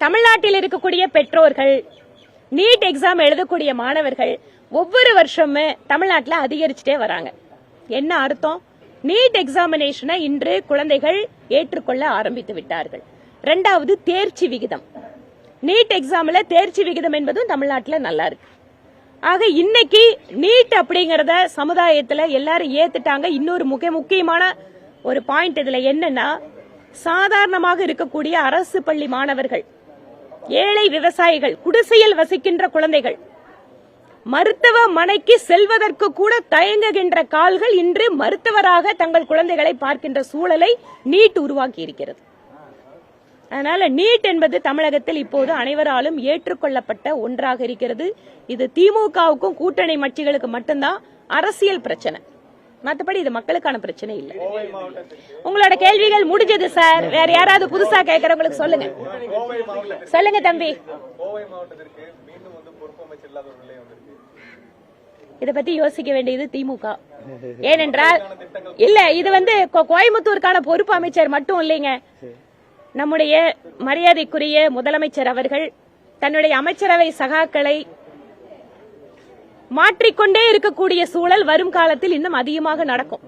தமிழ்நாட்டில் இருக்கக்கூடிய பெற்றோர்கள், நீட் எக்ஸாம் எழுதக்கூடிய மாணவர்கள் ஒவ்வொரு வருஷமும் தமிழ்நாட்டில் அதிகரிச்சுட்டே வராங்க. என்ன அர்த்தம்? நீட் எக்ஸாமினேஷனை இன்று குழந்தைகள் ஏற்றுக்கொள்ள ஆரம்பித்து விட்டார்கள். இரண்டாவது, தேர்ச்சி விகிதம். நீட் எக்ஸாம்ல தேர்ச்சி விகிதம் என்பதும் தமிழ்நாட்டில் நல்லா இருக்கு. ஆக இன்னைக்கு நீட் அப்படிங்கறத சமுதாயத்துல எல்லாரும் ஏத்துட்டாங்க. இன்னொரு முக்கியமான ஒரு பாயிண்ட் இதுல என்னன்னா, சாதாரணமாக இருக்கக்கூடிய அரசு பள்ளி மாணவர்கள், ஏழை விவசாயிகள், குடிசையில் வசிக்கின்ற குழந்தைகள், மருத்துவமனைக்கு செல்வதற்கு கூட தயங்குகின்ற கால்கள் இன்று மருத்துவராக தங்கள் குழந்தைகளை பார்க்கின்ற சூழலை நீட் உருவாக்கி இருக்கிறது. அதனால நீட் என்பது தமிழகத்தில் இப்போது அனைவராலும் ஏற்றுக்கொள்ளப்பட்ட ஒன்றாக இருக்கிறது. இது திமுகவுக்கும் கூட்டணி கட்சிகளுக்கு மட்டும்தான் அரசியல் பிரச்சனை, மற்றபடி இது மக்களுக்கான பிரச்சனை இல்லை. உங்களோட கேள்விகள் முடிஞ்சது சார். வேற யாராவது புதுசா கேட்கறவங்களுக்கு சொல்லுங்க. சொல்லுங்க தம்பி. இத பத்தி யோசிக்க வேண்டியது திமுக. ஏனென்றால் இல்ல, இது கோயம்புத்தூருக்கான பொறுப்பு அமைச்சர் மட்டும் இல்லைங்க. நம்முடைய மரியாதைக்குரிய முதலமைச்சர் அவர்கள் தன்னுடைய அமைச்சரவை சகாக்களை மாற்றிக்கொண்டே இருக்கக்கூடிய சூழல் வரும் காலத்தில் இன்னும் அதிகமாக நடக்கும்.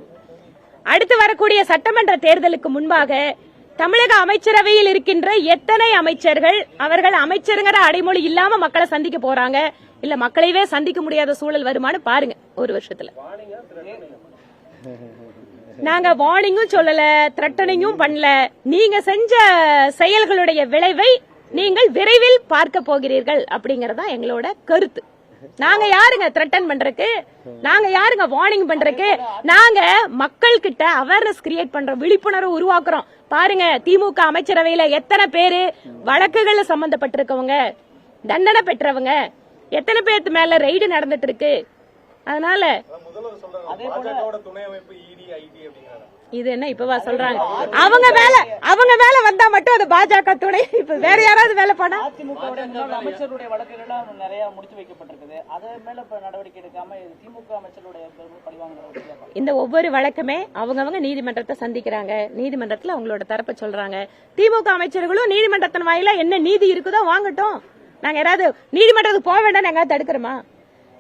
அடுத்து வரக்கூடிய சட்டமன்ற தேர்தலுக்கு முன்பாக தமிழக அமைச்சரவையில் இருக்கின்ற எத்தனை அமைச்சர்கள் அவர்கள் அமைச்சருங்கிற அடைமொழி இல்லாம மக்களை சந்திக்க போறாங்க, இல்ல மக்களையே சந்திக்க முடியாத சூழல் வருமானு பாருங்க. ஒரு வருஷத்துல நாங்க வார்னிங்கும் சொல்லல, த்ரெட்டனிங்கும் பண்ணல. நீங்க செஞ்ச செயல்களுடைய விளைவை நீங்கள் விரைவில் பார்க்க போகிறீர்கள் அப்படிங்கறதா எங்களோட கருத்து. நாங்க யாருங்க த்ரெட்டன் பண்றதுக்கு? நாங்க யாருங்க வார்னிங் பண்றதுக்கு? நாங்க மக்கள் கிட்ட அவேர்னஸ் கிரியேட் பண்றோம், விழிப்புணர்வு உருவாக்குறோம். பாருங்க, திமுக அமைச்சரவையில எத்தனை பேரு வழக்குகள் சம்பந்தப்பட்டிருக்கவங்க, தண்டனை பெற்றவங்க, எத்தனை பேருக்கு மேல ரெய்டு நடந்துட்டு இருக்கு. அதனால இது என்ன இப்பவா சொல்றாங்க? அவங்க மேல வந்தா மட்டும் அது பாஜக துணை. இப்ப வேற யாராவது வேலை பண்ணா அமைச்சருடைய வழக்குகள் நிறைய முடிச்சு வைக்கப்பட்டிருக்குது. அது மேல நடவடிக்கை எடுக்காம திமுக அமைச்சருடைய இந்த ஒவ்வொரு வழக்குமே அவங்கவங்க நீதிமன்றத்தை சந்திக்கிறாங்க. நீதிமன்றத்துல அவங்களோட தரப்பை சொல்றாங்க. திமுக அமைச்சர்களும் நீதிமன்றத்தின் வாயில என்ன நீதி இருக்குதோ வாங்கட்டும். நாங்க யாராவது நீதிமன்றத்துக்கு போக வேண்டாம் எங்காவது தடுக்கிறோமா?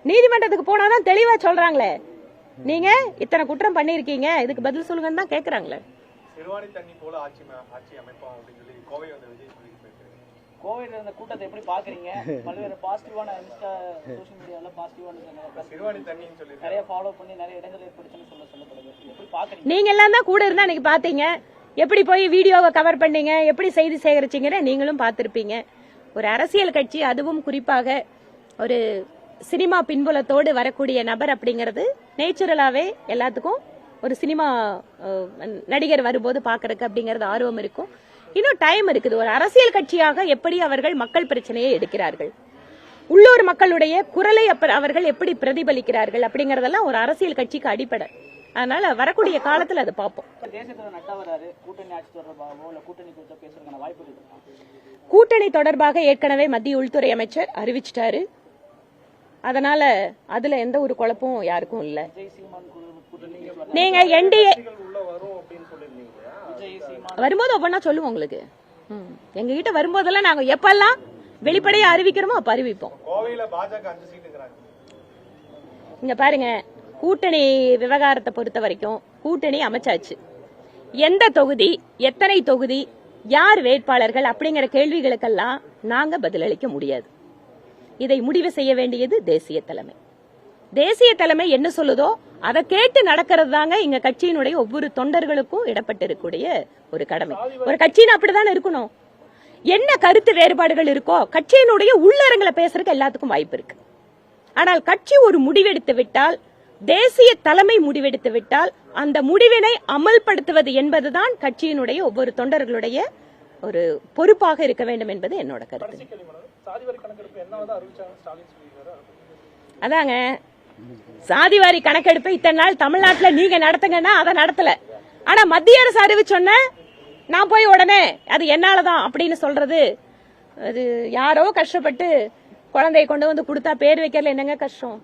நீதிமன்றத்துக்கு போனாதான் தெளிவா சொல்றாங்களே, நீங்க இத்தனை குற்றம் பண்ணிருக்கீங்க, இதுக்கு பதில் சொல்லுங்கன்னு தான் கேக்குறாங்களே. சிறுவாணி தண்ணி போல ஆட்சி அமைப்போம் அப்படின்னு சொல்லி கோவை வந்து விஜய் சொல்லிட்டு கோவையில இருந்த கூட்டத்தை எப்படி பாக்குறீங்க? பல்வேறு பாசிட்டிவான சோஷியல் மீடியால பாசிட்டிவான சிறுவாணி தண்ணின்னு சொல்லி நிறைய ஃபாலோ பண்ணி நிறைய இடங்கள் ஏற்படுச்சுன்னு சொல்லப்படுது. எப்படி பாக்குறீங்க? நீங்க எல்லாம் தான் கூட இருந்தா இன்னைக்கு பாத்தீங்க. எப்படி போய் வீடியோவை கவர் பண்ணீங்க, எப்படி செய்தி சேகரிச்சீங்கன்னு நீங்களும் பார்த்திருப்பீங்க. ஒரு அரசியல் கட்சி, அதுவும் குறிப்பாக ஒரு சினிமா பின்புலத்தோடு வரக்கூடிய நபர் அப்படிங்கிறது நேச்சுரலாவே எல்லாத்துக்கும் ஒரு சினிமா நடிகர் வரும்போது பாக்குறதுக்கு அப்படிங்கறது ஆர்வம் இருக்கும். இன்னும் டைம் இருக்குது. ஒரு அரசியல் கட்சியாக எப்படி அவர்கள் மக்கள் பிரச்சனையை எடுக்கிறார்கள், உள்ளூர் மக்களுடைய குரலை அவர்கள் எப்படி பிரதிபலிக்கிறார்கள் அப்படிங்கறதெல்லாம் ஒரு அரசியல் கட்சிக்கு அடிப்படை. அதனால வரக்கூடிய காலத்துல அதை பார்ப்போம். கூட்டணி தொடர்பாக ஏற்கனவே மத்திய உள்துறை அமைச்சர் அறிவிச்சிட்டாரு. அதனால அதுல எந்த ஒரு குழப்பமும் யாருக்கும் இல்ல. நீங்க என்டிஏ வரும்போது ஒவ்வொன்னா சொல்லுவோம் உங்களுக்கு. எங்க கிட்ட வரும்போதெல்லாம் நாங்க எப்பெல்லாம் வெளிப்படையா அறிவிக்கிறோமோ அப்ப அறிவிப்போம். இங்க பாருங்க, கூட்டணி விவகாரத்தை பொறுத்த வரைக்கும் கூட்டணி அமைச்சாச்சு. எந்த தொகுதி, எத்தனை தொகுதி, யார் வேட்பாளர்கள் அப்படிங்கிற கேள்விகளுக்கெல்லாம் நாங்க பதிலளிக்க முடியாது. இதை முடிவு செய்ய வேண்டியது தேசிய தலைமை. தேசிய தலைமை என்ன சொல்லுதோ அதை கேட்டு நடக்கிறது தாங்க இங்க கட்சியினுடைய ஒவ்வொரு தொண்டர்களுக்கும் இடப்பட்டிருக்கக்கூடிய ஒரு கடமை. ஒரு கட்சின்னு அப்படிதான் இருக்கணும். என்ன கருத்து வேறுபாடுகள் இருக்கோ கட்சியினுடைய உள்ளரங்களை பேசுறதுக்கு எல்லாத்துக்கும் வாய்ப்பு இருக்கு. ஆனால் கட்சி ஒரு முடிவெடுத்து விட்டால், தேசிய தலைமை முடிவெடுத்து விட்டால், அந்த முடிவினை அமல்படுத்துவது என்பதுதான் கட்சியினுடைய ஒவ்வொரு தொண்டர்களுடைய ஒரு பொறுப்பாக இருக்க வேண்டும் என்பது என்னோட கருத்து. அதாங்க, சாதிவாரி கணக்கெடுப்பு இத்தனை நாள் தமிழ்நாட்டில் நீங்க நடத்துங்கன்னா அதை நடத்தல. ஆனா மத்திய அரசு அறிவிச்சொன்ன நான் போய் உடனே அது என்னாலதான் அப்படின்னு சொல்றது, அது யாரோ கஷ்டப்பட்டு குழந்தைய கொண்டு வந்து கொடுத்தா பேர் வைக்கிறதுல என்னங்க கஷ்டம்?